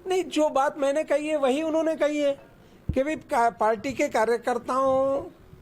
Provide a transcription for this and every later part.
नहीं, जो बात मैंने कही है वही उन्होंने कही है कि भाई पार्टी के कार्यकर्ताओं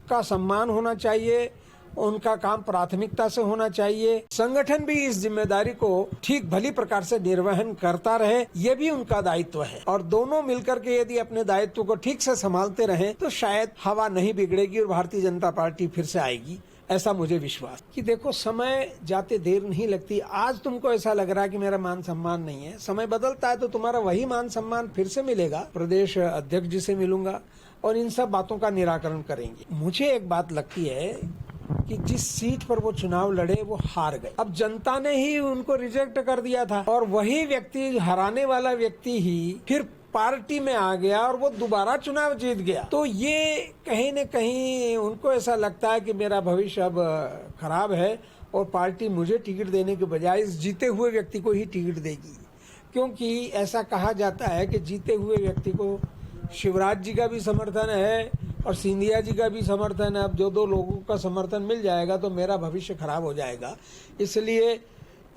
का सम्मान होना चाहिए, उनका काम प्राथमिकता से होना चाहिए, संगठन भी इस जिम्मेदारी को ठीक भली प्रकार से निर्वहन करता रहे, ये भी उनका दायित्व है। और दोनों मिलकर के यदि अपने दायित्व को ठीक से संभालते रहें तो शायद हवा नहीं बिगड़ेगी और भारतीय जनता पार्टी फिर से आएगी, ऐसा मुझे विश्वास। कि देखो, समय जाते देर नहीं लगती। आज तुमको ऐसा लग रहा है कि मेरा मान सम्मान नहीं है, समय बदलता है तो तुम्हारा वही मान सम्मान फिर से मिलेगा। प्रदेश अध्यक्ष जी से मिलूंगा और इन सब बातों का निराकरण करेंगे। मुझे एक बात लगती है कि जिस सीट पर वो चुनाव लड़े वो हार गए। अब जनता ने ही उनको रिजेक्ट कर दिया था और वही व्यक्ति, हराने वाला व्यक्ति ही फिर पार्टी में आ गया और वो दोबारा चुनाव जीत गया। तो ये कहीं न कहीं उनको ऐसा लगता है कि मेरा भविष्य अब खराब है और पार्टी मुझे टिकट देने के बजाय इस जीते हुए व्यक्ति को ही टिकट देगी। क्योंकि ऐसा कहा जाता है कि जीते हुए व्यक्ति को शिवराज जी का भी समर्थन है और सिंधिया जी का भी समर्थन है। अब जो दो लोगों का समर्थन मिल जाएगा तो मेरा भविष्य खराब हो जाएगा। इसलिए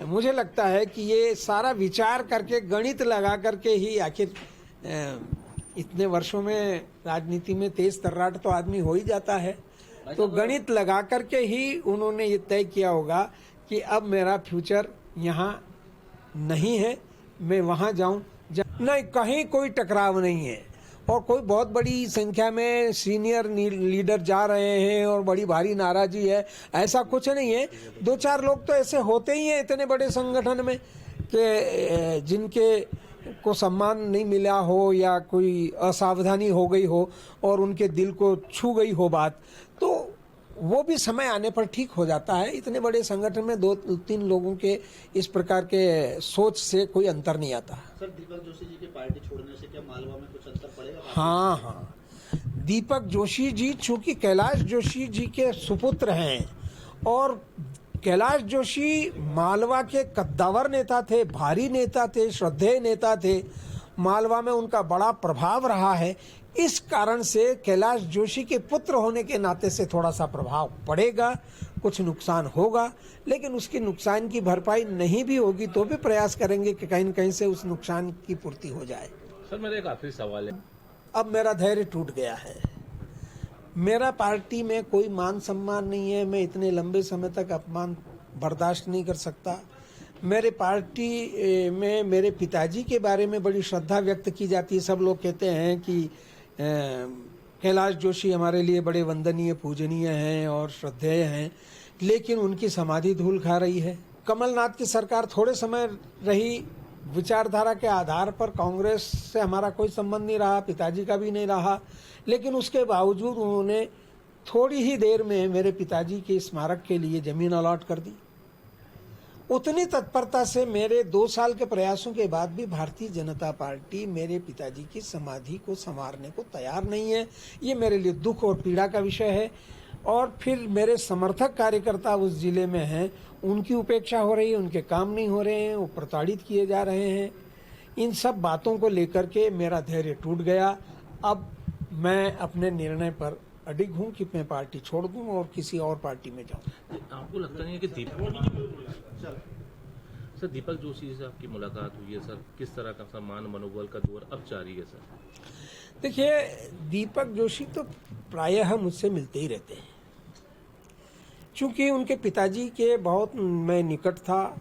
मुझे लगता है कि ये सारा विचार करके, गणित लगा करके ही, आखिर इतने वर्षों में राजनीति में तेज तर्राट तो आदमी हो ही जाता है, तो गणित लगा करके ही उन्होंने ये तय किया होगा कि अब मेरा फ्यूचर यहाँ नहीं है, मैं वहाँ जाऊँ। नहीं, कहीं कोई टकराव नहीं है और कोई बहुत बड़ी संख्या में सीनियर लीडर जा रहे हैं और बड़ी भारी नाराजी है, ऐसा कुछ नहीं है। 2-4 लोग तो ऐसे होते ही हैं इतने बड़े संगठन में कि जिनके को सम्मान नहीं मिला हो या कोई असावधानी हो गई हो और उनके दिल को छू गई हो बात, तो वो भी समय आने पर ठीक हो जाता है। इतने बड़े संगठन में 2-3 लोगों के इस प्रकार के सोच से कोई अंतर नहीं आता। सर, दीपक जोशी जी की पार्टी छोड़ने से क्या मालवा में कुछ अंतर पड़ेगा? हाँ, दीपक जोशी जी चूंकि कैलाश जोशी जी के सुपुत्र हैं और कैलाश जोशी मालवा के कद्दावर नेता थे, भारी नेता थे, श्रद्धेय नेता थे, मालवा में उनका बड़ा प्रभाव रहा है। इस कारण से कैलाश जोशी के पुत्र होने के नाते से थोड़ा सा प्रभाव पड़ेगा, कुछ नुकसान होगा, लेकिन उसकी नुकसान की भरपाई नहीं भी होगी तो भी प्रयास करेंगे कि कहीं न कहीं से उस नुकसान की पूर्ति हो जाए। सर, मेरा एक आखिरी सवाल है। अब मेरा धैर्य टूट गया है। मेरा पार्टी में कोई मान सम्मान नहीं है। मैं इतने लंबे समय तक अपमान बर्दाश्त नहीं कर सकता। मेरे पार्टी में मेरे पिताजी के बारे में बड़ी श्रद्धा व्यक्त की जाती है। सब लोग कहते हैं कि कैलाश जोशी हमारे लिए बड़े वंदनीय, पूजनीय हैं और श्रद्धेय हैं, लेकिन उनकी समाधि धूल खा रही है। कमलनाथ की सरकार थोड़े समय रही, विचारधारा के आधार पर कांग्रेस से हमारा कोई संबंध नहीं रहा, पिताजी का भी नहीं रहा, लेकिन उसके बावजूद उन्होंने थोड़ी ही देर में मेरे पिताजी के स्मारक के लिए जमीन अलॉट कर दी। उतनी तत्परता से मेरे 2 साल के प्रयासों के बाद भी भारतीय जनता पार्टी मेरे पिताजी की समाधि को संवारने को तैयार नहीं है। ये मेरे लिए दुख और पीड़ा का विषय है। और फिर मेरे समर्थक कार्यकर्ता उस जिले में हैं, उनकी उपेक्षा हो रही है, उनके काम नहीं हो रहे हैं, वो प्रताड़ित किए जा रहे हैं। इन सब बातों को लेकर के मेरा धैर्य टूट गया। अब मैं अपने निर्णय पर अडिग हूँ कि मैं पार्टी छोड़ दूँ और किसी और पार्टी में जाऊँ। आपको लगता नहीं है कि दीपक जोशी से आपकी मुलाकात हुई है सर? किस तरह का सम्मान मनोबल का दौर अब जारी है सर? देखिए, दीपक जोशी तो प्रायः मुझसे मिलते ही रहते हैं, चूंकि उनके पिताजी के बहुत मैं निकट था,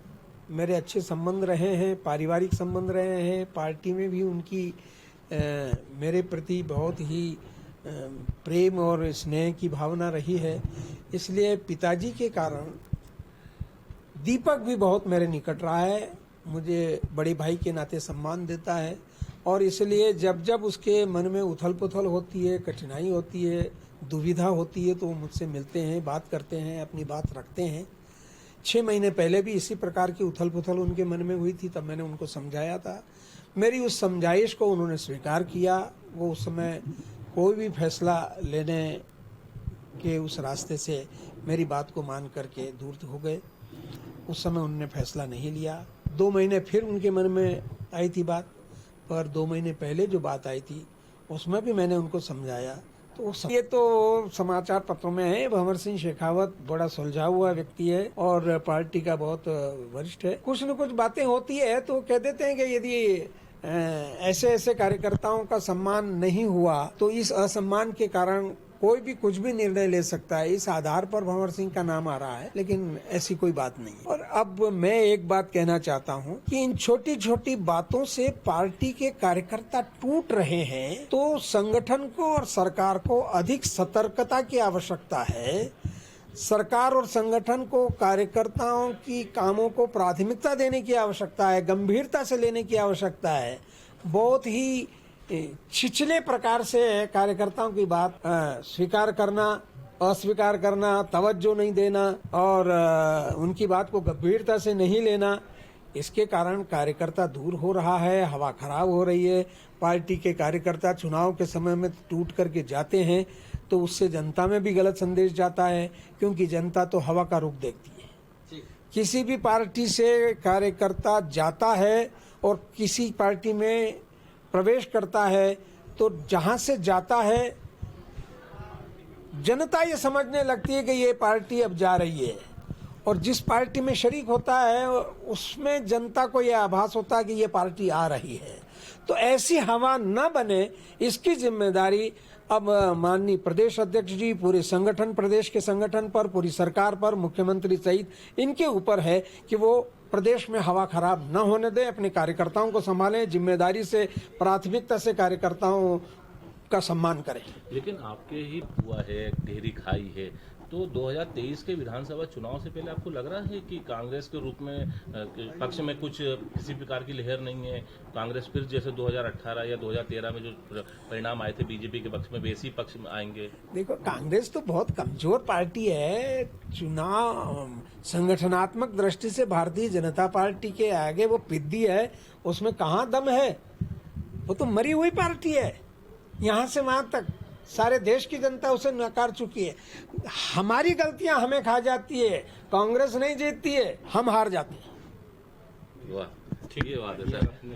मेरे अच्छे संबंध रहे हैं, पारिवारिक संबंध रहे हैं। पार्टी में भी उनकी मेरे प्रति बहुत ही प्रेम और स्नेह की भावना रही है। इसलिए पिताजी के कारण दीपक भी बहुत मेरे निकट रहा है, मुझे बड़े भाई के नाते सम्मान देता है और इसलिए जब जब उसके मन में उथल पुथल होती है, कठिनाई होती है, दुविधा होती है तो वो मुझसे मिलते हैं, बात करते हैं, अपनी बात रखते हैं। 6 महीने पहले भी इसी प्रकार की उथल पुथल उनके मन में हुई थी, तब मैंने उनको समझाया था। मेरी उस समझाइश को उन्होंने स्वीकार किया। वो उस समय कोई भी फैसला लेने के उस रास्ते से मेरी बात को मान करके दूर हो गए। उस समय उन्होंने फैसला नहीं लिया। 2 महीने फिर उनके मन में आई थी बात, पर 2 महीने पहले जो बात आई थी उसमें भी मैंने उनको समझाया। तो ये तो समाचार पत्रों में है। भंवर सिंह शेखावत बड़ा सुलझा हुआ व्यक्ति है और पार्टी का बहुत वरिष्ठ है। कुछ न कुछ बातें होती है तो कह देते हैं कि यदि ऐसे ऐसे कार्यकर्ताओं का सम्मान नहीं हुआ तो इस असम्मान के कारण कोई भी कुछ भी निर्णय ले सकता है। इस आधार पर भंवर सिंह का नाम आ रहा है, लेकिन ऐसी कोई बात नहीं। और अब मैं एक बात कहना चाहता हूं कि इन छोटी छोटी बातों से पार्टी के कार्यकर्ता टूट रहे हैं, तो संगठन को और सरकार को अधिक सतर्कता की आवश्यकता है। सरकार और संगठन को कार्यकर्ताओं की कामों को प्राथमिकता देने की आवश्यकता है, गंभीरता से लेने की आवश्यकता है। बहुत ही छिछले प्रकार से कार्यकर्ताओं की बात स्वीकार करना, अस्वीकार करना, तवज्जो नहीं देना और उनकी बात को गंभीरता से नहीं लेना, इसके कारण कार्यकर्ता दूर हो रहा है, हवा खराब हो रही है। पार्टी के कार्यकर्ता चुनाव के समय में टूट करके जाते हैं तो उससे जनता में भी गलत संदेश जाता है, क्योंकि जनता तो हवा का रुख देखती है। किसी भी पार्टी से कार्यकर्ता जाता है और किसी पार्टी में प्रवेश करता है तो जहां से जाता है जनता ये समझने लगती है कि ये पार्टी अब जा रही है, और जिस पार्टी में शरीक होता है उसमें जनता को यह आभास होता है कि ये पार्टी आ रही है। तो ऐसी हवा न बने, इसकी जिम्मेदारी अब माननीय प्रदेश अध्यक्ष जी, पूरे संगठन, प्रदेश के संगठन पर, पूरी सरकार पर, मुख्यमंत्री सहित इनके ऊपर है कि वो प्रदेश में हवा खराब न होने दें, अपने कार्यकर्ताओं को संभालें, जिम्मेदारी से, प्राथमिकता से कार्यकर्ताओं का सम्मान करें। लेकिन आपके ही हुआ है, गहरी खाई है, तो 2023 के विधानसभा चुनाव से पहले आपको लग रहा है कि कांग्रेस के रूप में पक्ष में कुछ किसी प्रकार की लहर नहीं है? कांग्रेस फिर जैसे 2018 या 2013 में जो परिणाम आए थे बीजेपी के पक्ष में, वैसी पक्ष में आएंगे? देखो, कांग्रेस तो बहुत कमजोर पार्टी है। चुनाव संगठनात्मक दृष्टि से भारतीय जनता पार्टी के आगे वो पिद्दी है, उसमें कहाँ दम है? वो तो मरी हुई पार्टी है। यहाँ से वहां तक सारे देश की जनता उसे नकार चुकी है। हमारी गलतियां हमें खा जाती है, कांग्रेस नहीं जीतती है, हम हार जाते हैं। वाह, ठीक है बात है सर।